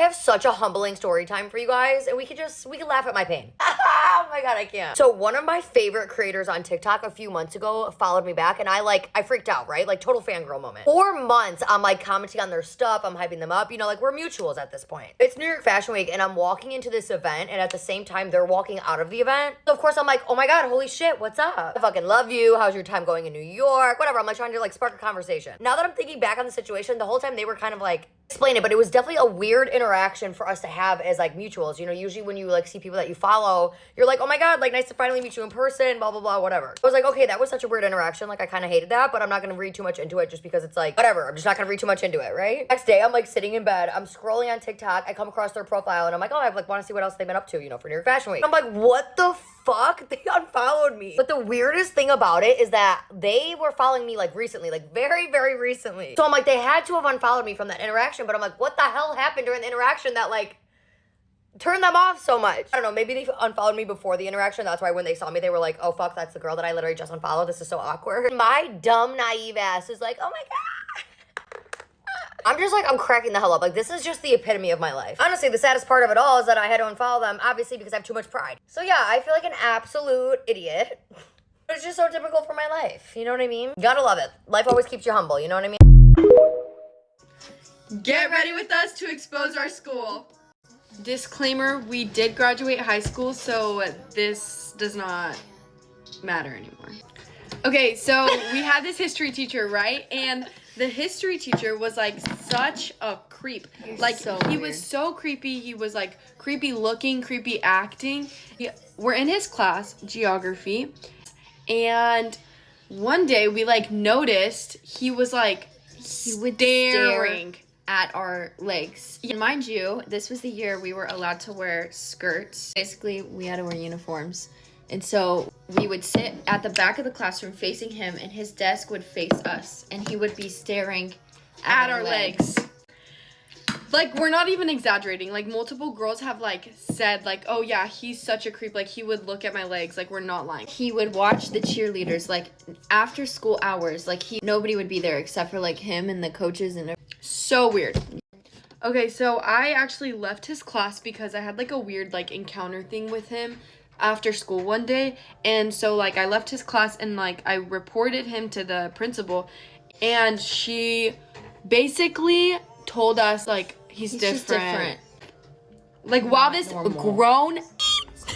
have such a humbling story time for you guys, and we could laugh at my pain. Oh my god, I can't. So one of my favorite creators on TikTok a few months ago followed me back, and I freaked out, right? Like, total fangirl moment. 4 months, I'm like commenting on their stuff, I'm hyping them up, you know, like we're mutuals at this point. It's New York Fashion Week, and I'm walking into this event, and at the same time, they're walking out of the event. So of course, I'm like, oh my god, holy shit, what's up? I fucking love you. How's your time going in New York? Whatever. I'm like trying to like spark a conversation. Now that I'm thinking back on the situation, the whole time they were kind of like explain it, but it was definitely a weird interaction for us to have as like mutuals. You know, usually when you like see people that you follow, you're like, oh my god, like nice to finally meet you in person, blah blah blah, whatever. I was like, okay, that was such a weird interaction. Like I kind of hated that, but I'm not gonna read too much into it just because it's like whatever. I'm just not gonna read too much into it, right? Next day, I'm like sitting in bed, I'm scrolling on TikTok, I come across their profile, and I'm like, oh, I like want to see what else they've been up to, you know, for New York Fashion Week. I'm like, what the fuck? They unfollowed me. But the weirdest thing about it is that they were following me like recently, like very, very recently. So I'm like, they had to have unfollowed me from that interaction, but I'm like, what the hell happened during the interaction that like turned them off so much? I don't know, maybe they unfollowed me before the interaction. That's why when they saw me, they were like, oh fuck, that's the girl that I literally just unfollowed. This is so awkward. My dumb, naive ass is like, oh my god. I'm just like, I'm cracking the hell up. Like, this is just the epitome of my life. Honestly, the saddest part of it all is that I had to unfollow them, obviously, because I have too much pride. So yeah, I feel like an absolute idiot. But it's just so typical for my life. You know what I mean? You gotta love it. Life always keeps you humble. You know what I mean? Get ready with us to expose our school. Disclaimer, we did graduate high school, so this does not matter anymore. Okay, so we had this history teacher, right? And the history teacher was like such a creep. Like he was so creepy. He was like creepy looking, creepy acting. We're in his class, geography, and one day we like noticed he was like staring at our legs. And mind you, this was the year we were allowed to wear skirts. Basically, we had to wear uniforms. And so we would sit at the back of the classroom facing him, and his desk would face us, and he would be staring at our legs. Like, we're not even exaggerating. Like, multiple girls have, like, said, like, oh, yeah, he's such a creep. Like, he would look at my legs. Like, we're not lying. He would watch the cheerleaders, like, after school hours. Like, nobody would be there except for, like, him and the coaches and so weird. Okay, so I actually left his class because I had, like, a weird, like, encounter thing with him after school one day. And so, like, I left his class and, like, I reported him to the principal. And she basically told us, like, he's different. Like, while this grown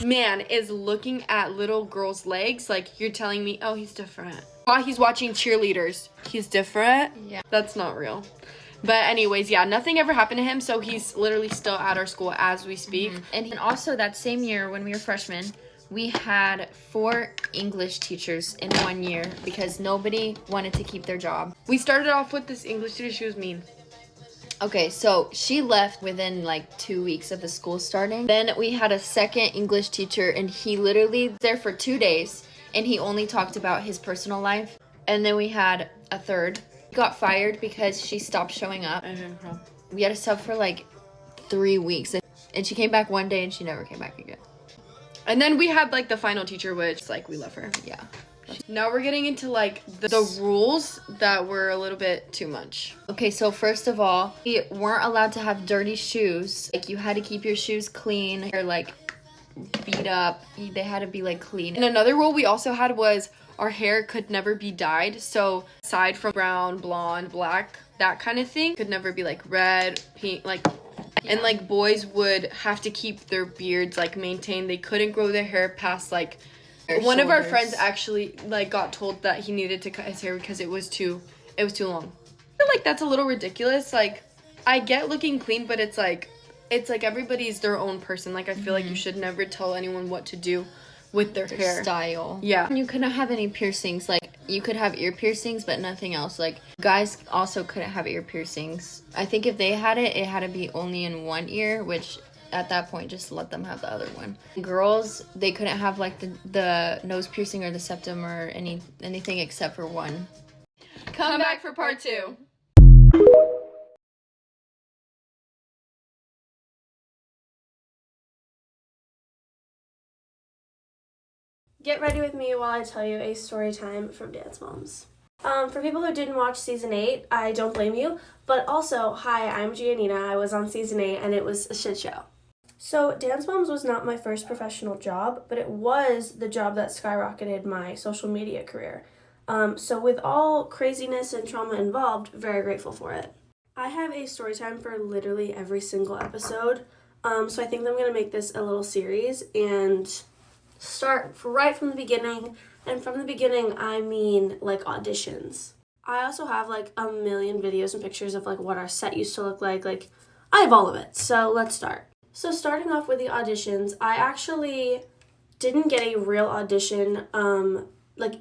man is looking at little girls' legs, like, you're telling me, oh, he's different. While he's watching cheerleaders, he's different? Yeah. That's not real. But anyways, yeah, nothing ever happened to him, so he's literally still at our school as we speak. Mm-hmm. And also that same year when we were freshmen, we had 4 English teachers in 1 year because nobody wanted to keep their job. We started off with this English teacher. She was mean. Okay, so she left within like 2 weeks of the school starting. Then we had a second English teacher, and he literally was there for 2 days, and he only talked about his personal life. And then we had a third. Got fired because she stopped showing up. We had a sub for like 3 weeks, and she came back one day and she never came back again. And then we had like the final teacher, which like we love her. Yeah. Now we're getting into like the rules that were a little bit too much. Okay, so first of all, we weren't allowed to have dirty shoes. Like, you had to keep your shoes clean or like beat up. They had to be like clean. And another rule we also had was our hair could never be dyed. So aside from brown, blonde, black, that kind of thing, could never be like red, pink, like, yeah. And like boys would have to keep their beards like maintained. They couldn't grow their hair past like their one shoulders. Of our friends actually like got told that he needed to cut his hair because it was too long. I feel like that's a little ridiculous. Like, I get looking clean, but it's like everybody's their own person. Like, I feel like you should never tell anyone what to do with their hair style. Yeah. You couldn't have any piercings. Like, you could have ear piercings, but nothing else. Like, guys also couldn't have ear piercings. I think if they had it, it had to be only in one ear, which at that point, just let them have the other one. Girls, they couldn't have like the nose piercing or the septum or anything except for one. Come back for part 2. Get ready with me while I tell you a story time from Dance Moms. For people who didn't watch season 8, I don't blame you. But also, hi, I'm Giannina. I was on season 8 and it was a shit show. So Dance Moms was not my first professional job, but it was the job that skyrocketed my social media career. So with all craziness and trauma involved, very grateful for it. I have a story time for literally every single episode. So I think I'm going to make this a little series and start right from the beginning. And from the beginning, I mean like auditions. I also have like a million videos and pictures of like what our set used to look like. Like, I have all of it. So let's start. So starting off with the auditions, I actually didn't get a real audition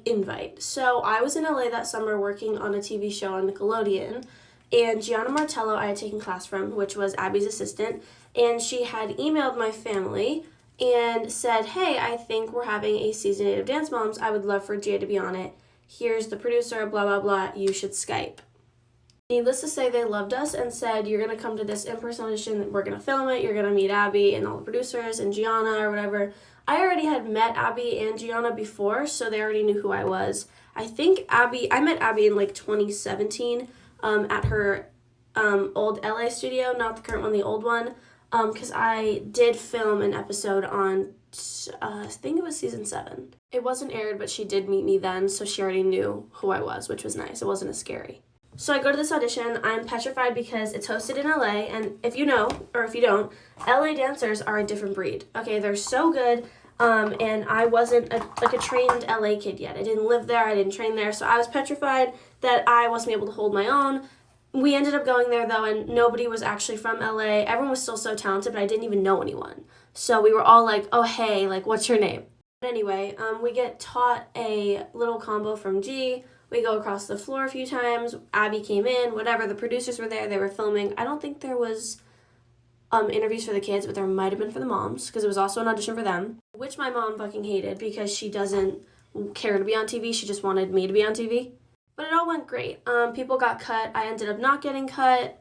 invite. So I was in LA that summer working on a TV show on Nickelodeon, and Gianna Martello I had taken class from, which was Abby's assistant, and she had emailed my family and said, hey, I think we're having a season 8 of Dance Moms. I would love for Gia to be on it. Here's the producer, blah, blah, blah. You should Skype. Needless to say, they loved us and said, you're going to come to this in-person audition. We're going to film it. You're going to meet Abby and all the producers and Gianna or whatever. I already had met Abby and Gianna before, so they already knew who I was. I met Abby in like 2017 at her old LA studio, not the current one, the old one, because I did film an episode on, I think it was season 7. It wasn't aired, but she did meet me then, so she already knew who I was, which was nice. It wasn't as scary. So I go to this audition. I'm petrified because it's hosted in LA, and if you know, or if you don't, LA dancers are a different breed. Okay, they're so good, and I wasn't a trained LA kid yet. I didn't live there, I didn't train there, so I was petrified that I wasn't able to hold my own. We ended up going there, though, and nobody was actually from LA. Everyone was still so talented, but I didn't even know anyone. So we were all like, oh, hey, like, what's your name? But anyway, we get taught a little combo from G. We go across the floor a few times. Abby came in, whatever. The producers were there. They were filming. I don't think there was interviews for the kids, but there might have been for the moms because it was also an audition for them, which my mom fucking hated because she doesn't care to be on TV. She just wanted me to be on TV. But it all went great. People got cut. I ended up not getting cut.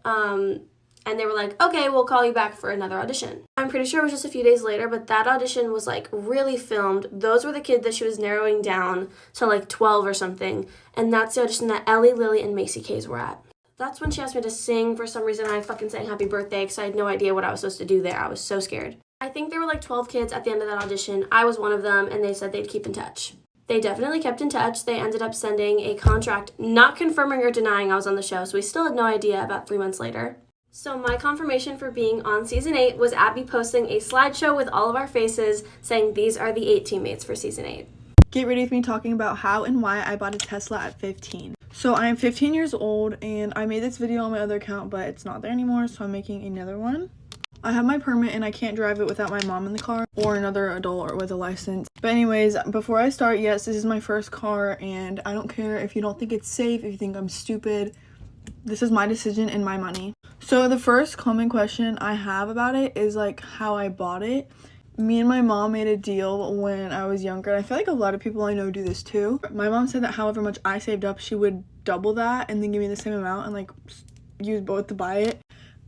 And they were like, okay, we'll call you back for another audition. I'm pretty sure it was just a few days later, but that audition was like really filmed. Those were the kids that she was narrowing down to like 12 or something. And that's the audition that Ellie, Lily, and Macy K's were at. That's when she asked me to sing. For some reason, I fucking sang happy birthday because I had no idea what I was supposed to do there. I was so scared. I think there were like 12 kids at the end of that audition. I was one of them, and they said they'd keep in touch. They definitely kept in touch. They ended up sending a contract not confirming or denying I was on the show, so we still had no idea about 3 months later. So my confirmation for being on season 8 was Abby posting a slideshow with all of our faces saying these are the 8 teammates for season 8. Get ready with me talking about how and why I bought a Tesla at 15. So I am 15 years old and I made this video on my other account, but it's not there anymore, so I'm making another one. I have my permit and I can't drive it without my mom in the car or another adult or with a license. But anyways, before I start, yes, this is my first car and I don't care if you don't think it's safe, if you think I'm stupid. This is my decision and my money. So the first common question I have about it is like how I bought it. Me and my mom made a deal when I was younger. I feel like a lot of people I know do this too. My mom said that however much I saved up, she would double that and then give me the same amount and like use both to buy it.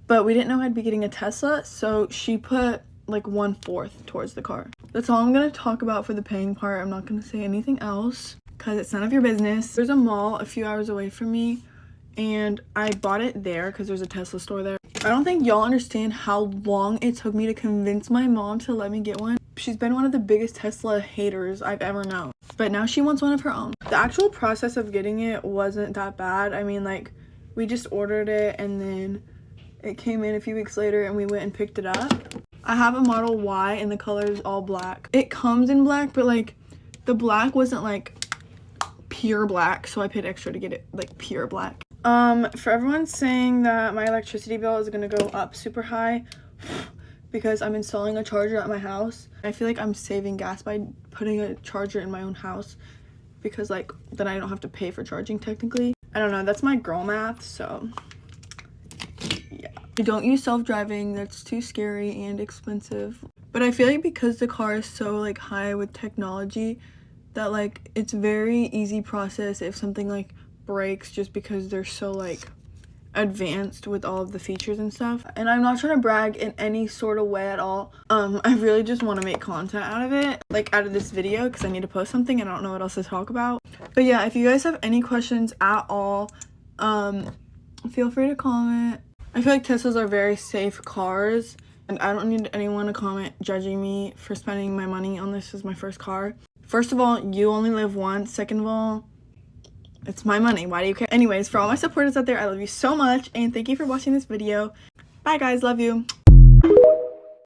But we didn't know I'd be getting a Tesla, so she put like 1/4 towards the car. That's all I'm gonna talk about for the paying part. I'm not gonna say anything else because it's none of your business. There's a mall a few hours away from me and I bought it there because there's a Tesla store there. I don't think y'all understand how long it took me to convince my mom to let me get one. She's been one of the biggest Tesla haters I've ever known, but now she wants one of her own. The actual process of getting it wasn't that bad. I mean, like, we just ordered it and then it came in a few weeks later and we went and picked it up. I have a Model Y and the color is all black. It comes in black, but like the black wasn't like pure black, so I paid extra to get it like pure black. For everyone saying that my electricity bill is gonna go up super high because I'm installing a charger at my house. I feel like I'm saving gas by putting a charger in my own house because like then I don't have to pay for charging technically. I don't know, that's my girl math, so yeah. I don't use self-driving, that's too scary and expensive. But I feel like because the car is so like high with technology that like it's very easy process if something like breaks just because they're so like advanced with all of the features and stuff. And I'm not trying to brag in any sort of way at all. I really just want to make content out of it, like out of this video, because I need to post something and I don't know what else to talk about. But yeah, if you guys have any questions at all, feel free to comment. I feel like Teslas are very safe cars, and I don't need anyone to comment judging me for spending my money on this as my first car. First of all, you only live once. Second of all, it's my money. Why do you care? Anyways, for all my supporters out there, I love you so much, and thank you for watching this video. Bye guys, love you.